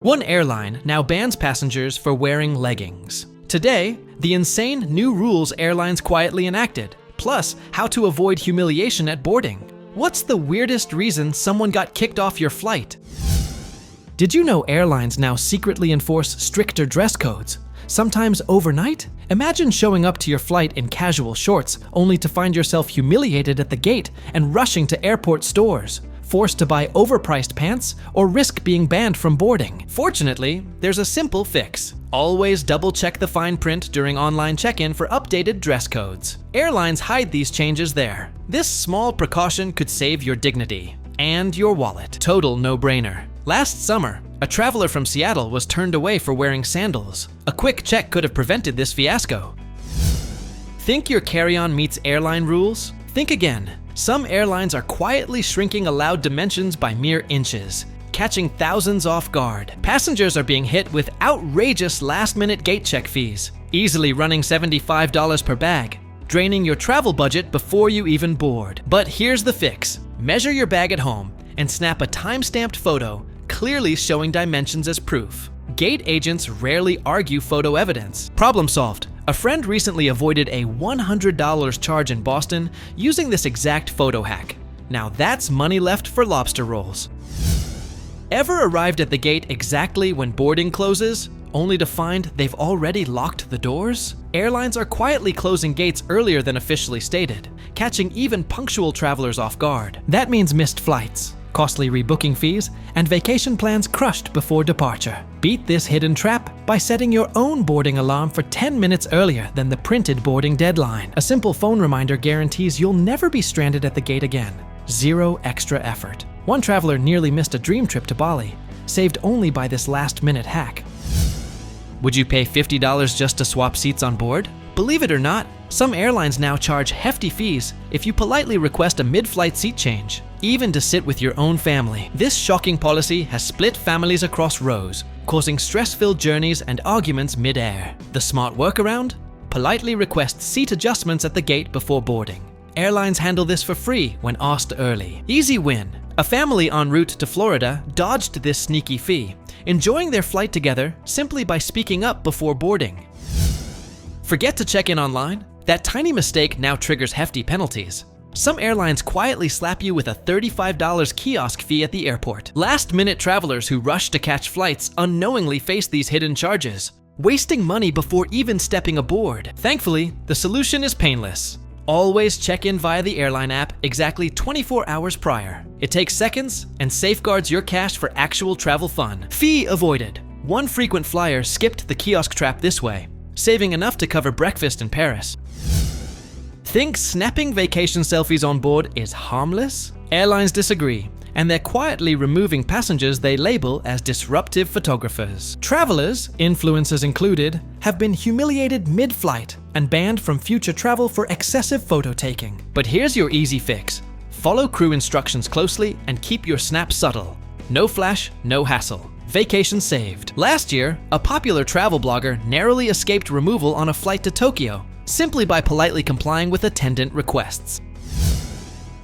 One airline now bans passengers for wearing leggings. Today, the insane new rules airlines quietly enacted, plus how to avoid humiliation at boarding. What's the weirdest reason someone got kicked off your flight? Did you know airlines now secretly enforce stricter dress codes, sometimes overnight? Imagine showing up to your flight in casual shorts only to find yourself humiliated at the gate and rushing to airport stores, forced to buy overpriced pants, or risk being banned from boarding. Fortunately, there's a simple fix. Always double-check the fine print during online check-in for updated dress codes. Airlines hide these changes there. This small precaution could save your dignity and your wallet. Total no-brainer. Last summer, a traveler from Seattle was turned away for wearing sandals. A quick check could have prevented this fiasco. Think your carry-on meets airline rules? Think again. Some airlines are quietly shrinking allowed dimensions by mere inches, catching thousands off guard. Passengers are being hit with outrageous last-minute gate check fees, easily running $75 per bag, draining your travel budget before you even board. But here's the fix. Measure your bag at home and snap a time-stamped photo, clearly showing dimensions as proof. Gate agents rarely argue photo evidence. Problem solved. A friend recently avoided a $100 charge in Boston using this exact photo hack. Now that's money left for lobster rolls. Ever arrived at the gate exactly when boarding closes, only to find they've already locked the doors? Airlines are quietly closing gates earlier than officially stated, catching even punctual travelers off guard. That means missed flights, costly rebooking fees, and vacation plans crushed before departure. Beat this hidden trap by setting your own boarding alarm for 10 minutes earlier than the printed boarding deadline. A simple phone reminder guarantees you'll never be stranded at the gate again. Zero extra effort. One traveler nearly missed a dream trip to Bali, saved only by this last-minute hack. Would you pay $50 just to swap seats on board? Believe it or not, some airlines now charge hefty fees if you politely request a mid-flight seat change, even to sit with your own family. This shocking policy has split families across rows, causing stress-filled journeys and arguments mid-air. The smart workaround? Politely request seat adjustments at the gate before boarding. Airlines handle this for free when asked early. Easy win. A family en route to Florida dodged this sneaky fee, enjoying their flight together simply by speaking up before boarding. Forget to check in online? That tiny mistake now triggers hefty penalties. Some airlines quietly slap you with a $35 kiosk fee at the airport. Last-minute travelers who rush to catch flights unknowingly face these hidden charges, wasting money before even stepping aboard. Thankfully, the solution is painless. Always check in via the airline app exactly 24 hours prior. It takes seconds and safeguards your cash for actual travel fun. Fee avoided. One frequent flyer skipped the kiosk trap this way, saving enough to cover breakfast in Paris. Think snapping vacation selfies on board is harmless? Airlines disagree, and they're quietly removing passengers they label as disruptive photographers. Travelers, influencers included, have been humiliated mid-flight and banned from future travel for excessive photo taking. But here's your easy fix. Follow crew instructions closely and keep your snaps subtle. No flash, no hassle. Vacation saved. Last year, a popular travel blogger narrowly escaped removal on a flight to Tokyo, simply by politely complying with attendant requests.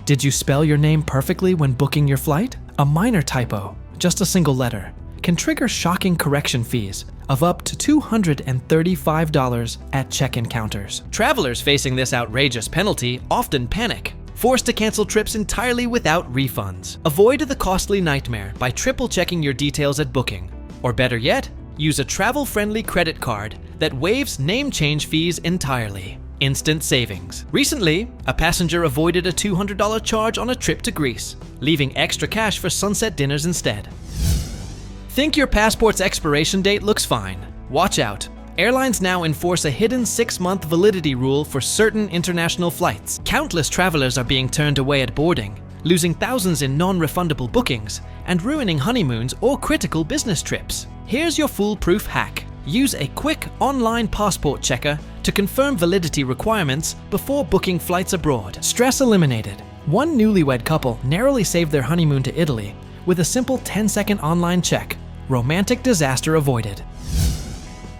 Did you spell your name perfectly when booking your flight? A minor typo, just a single letter, can trigger shocking correction fees of up to $235 at check-in counters. Travelers facing this outrageous penalty often panic, forced to cancel trips entirely without refunds. Avoid the costly nightmare by triple-checking your details at booking, or better yet, use a travel-friendly credit card that waives name change fees entirely. Instant savings. Recently, a passenger avoided a $200 charge on a trip to Greece, leaving extra cash for sunset dinners instead. Think your passport's expiration date looks fine? Watch out. Airlines now enforce a hidden 6-month validity rule for certain international flights. Countless travelers are being turned away at boarding, losing thousands in non-refundable bookings, and ruining honeymoons or critical business trips. Here's your foolproof hack. Use a quick online passport checker to confirm validity requirements before booking flights abroad. Stress eliminated. One newlywed couple narrowly saved their honeymoon to Italy with a simple 10-second online check. Romantic disaster avoided.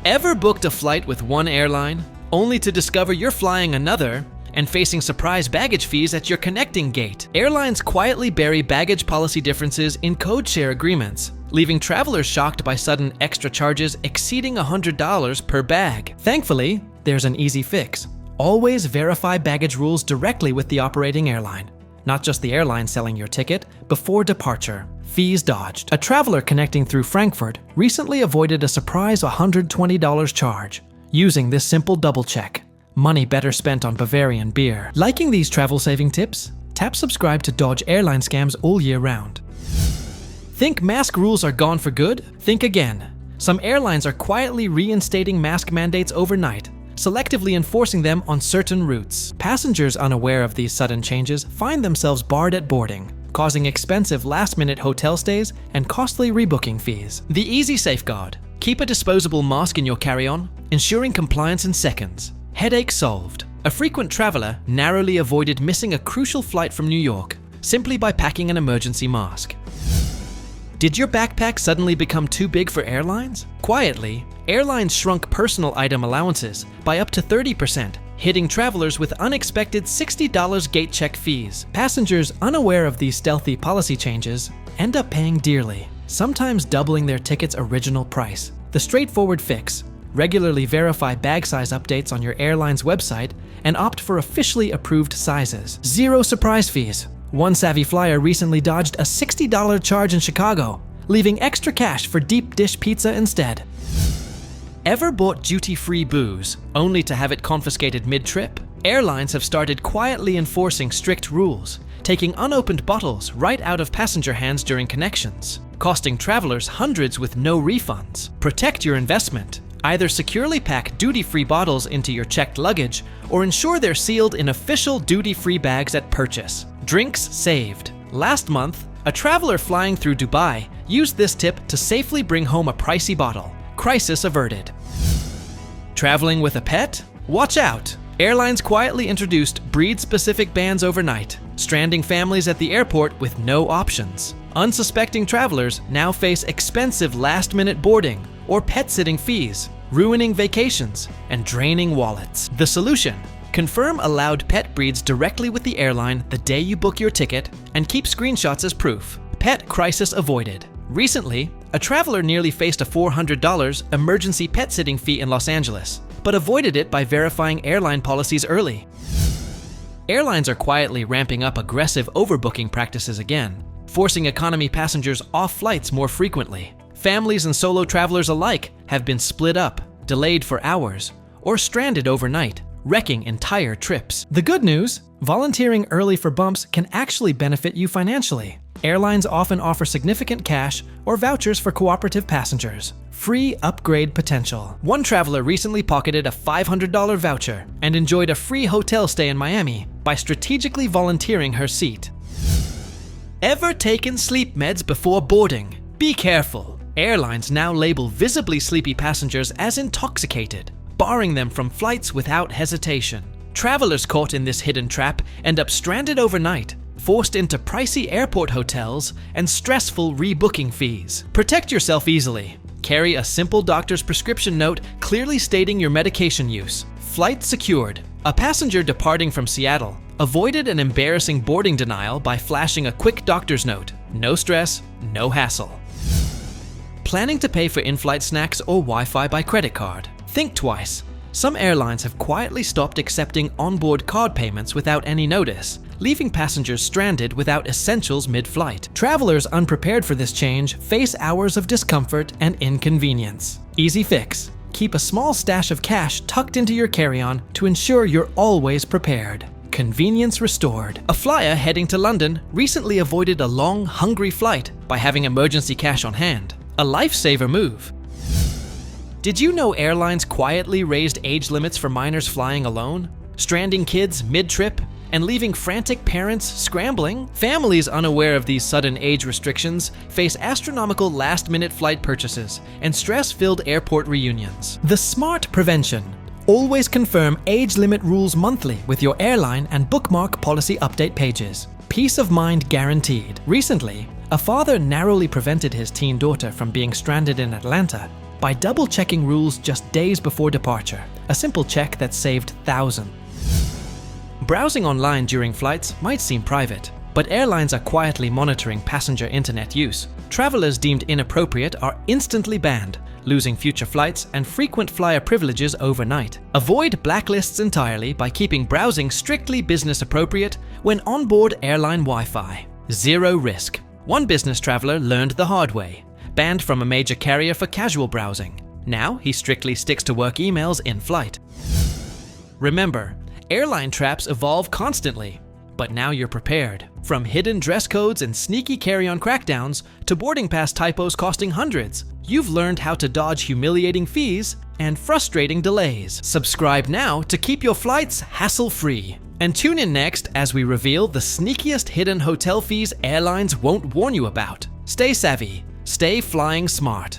Ever booked a flight with one airline, only to discover you're flying another and facing surprise baggage fees at your connecting gate. Airlines quietly bury baggage policy differences in code share agreements, leaving travelers shocked by sudden extra charges exceeding $100 per bag. Thankfully, there's an easy fix. Always verify baggage rules directly with the operating airline, not just the airline selling your ticket, before departure. Fees dodged. A traveler connecting through Frankfurt recently avoided a surprise $120 charge using this simple double check. Money better spent on Bavarian beer. Liking these travel-saving tips? Tap subscribe to dodge airline scams all year round. Think mask rules are gone for good? Think again. Some airlines are quietly reinstating mask mandates overnight, selectively enforcing them on certain routes. Passengers unaware of these sudden changes find themselves barred at boarding, causing expensive last-minute hotel stays and costly rebooking fees. The easy safeguard: keep a disposable mask in your carry-on, ensuring compliance in seconds. Headache solved. A frequent traveler narrowly avoided missing a crucial flight from New York simply by packing an emergency mask. Did your backpack suddenly become too big for airlines? Quietly, airlines shrunk personal item allowances by up to 30%, hitting travelers with unexpected $60 gate check fees. Passengers unaware of these stealthy policy changes end up paying dearly, sometimes doubling their ticket's original price. The straightforward fix: regularly verify bag size updates on your airline's website and opt for officially approved sizes. Zero surprise fees. One savvy flyer recently dodged a $60 charge in Chicago, leaving extra cash for deep dish pizza instead. Ever bought duty-free booze only to have it confiscated mid-trip? Airlines have started quietly enforcing strict rules, taking unopened bottles right out of passenger hands during connections, costing travelers hundreds with no refunds. Protect your investment. Either securely pack duty-free bottles into your checked luggage or ensure they're sealed in official duty-free bags at purchase. Drinks saved. Last month, a traveler flying through Dubai used this tip to safely bring home a pricey bottle. Crisis averted. Traveling with a pet? Watch out! Airlines quietly introduced breed-specific bans overnight, stranding families at the airport with no options. Unsuspecting travelers now face expensive last-minute boarding or pet-sitting fees, ruining vacations and draining wallets. The solution: confirm allowed pet breeds directly with the airline the day you book your ticket and keep screenshots as proof. Pet crisis avoided. Recently, a traveler nearly faced a $400 emergency pet-sitting fee in Los Angeles, but avoided it by verifying airline policies early. Airlines are quietly ramping up aggressive overbooking practices again, forcing economy passengers off flights more frequently. Families and solo travelers alike have been split up, delayed for hours, or stranded overnight, wrecking entire trips. The good news: volunteering early for bumps can actually benefit you financially. Airlines often offer significant cash or vouchers for cooperative passengers. Free upgrade potential. One traveler recently pocketed a $500 voucher and enjoyed a free hotel stay in Miami by strategically volunteering her seat. Ever taken sleep meds before boarding? Be careful. Airlines now label visibly sleepy passengers as intoxicated, barring them from flights without hesitation. Travelers caught in this hidden trap end up stranded overnight, forced into pricey airport hotels and stressful rebooking fees. Protect yourself easily. Carry a simple doctor's prescription note clearly stating your medication use. Flight secured. A passenger departing from Seattle avoided an embarrassing boarding denial by flashing a quick doctor's note. No stress, no hassle. Planning to pay for in-flight snacks or Wi-Fi by credit card? Think twice. Some airlines have quietly stopped accepting onboard card payments without any notice, leaving passengers stranded without essentials mid-flight. Travelers unprepared for this change face hours of discomfort and inconvenience. Easy fix: keep a small stash of cash tucked into your carry-on to ensure you're always prepared. Convenience restored. A flyer heading to London recently avoided a long, hungry flight by having emergency cash on hand. A lifesaver move. Did you know airlines quietly raised age limits for minors flying alone, stranding kids mid-trip, and leaving frantic parents scrambling? Families unaware of these sudden age restrictions face astronomical last-minute flight purchases and stress-filled airport reunions. The smart prevention: always confirm age limit rules monthly with your airline and bookmark policy update pages. Peace of mind guaranteed. Recently, a father narrowly prevented his teen daughter from being stranded in Atlanta by double-checking rules just days before departure, a simple check that saved thousands. Browsing online during flights might seem private, but airlines are quietly monitoring passenger internet use. Travelers deemed inappropriate are instantly banned, losing future flights and frequent flyer privileges overnight. Avoid blacklists entirely by keeping browsing strictly business appropriate when onboard airline Wi-Fi. Zero risk. One business traveler learned the hard way. Banned from a major carrier for casual browsing. Now he strictly sticks to work emails in flight. Remember, airline traps evolve constantly, but now you're prepared. From hidden dress codes and sneaky carry-on crackdowns to boarding pass typos costing hundreds, you've learned how to dodge humiliating fees and frustrating delays. Subscribe now to keep your flights hassle-free. And tune in next as we reveal the sneakiest hidden hotel fees airlines won't warn you about. Stay savvy, stay flying smart.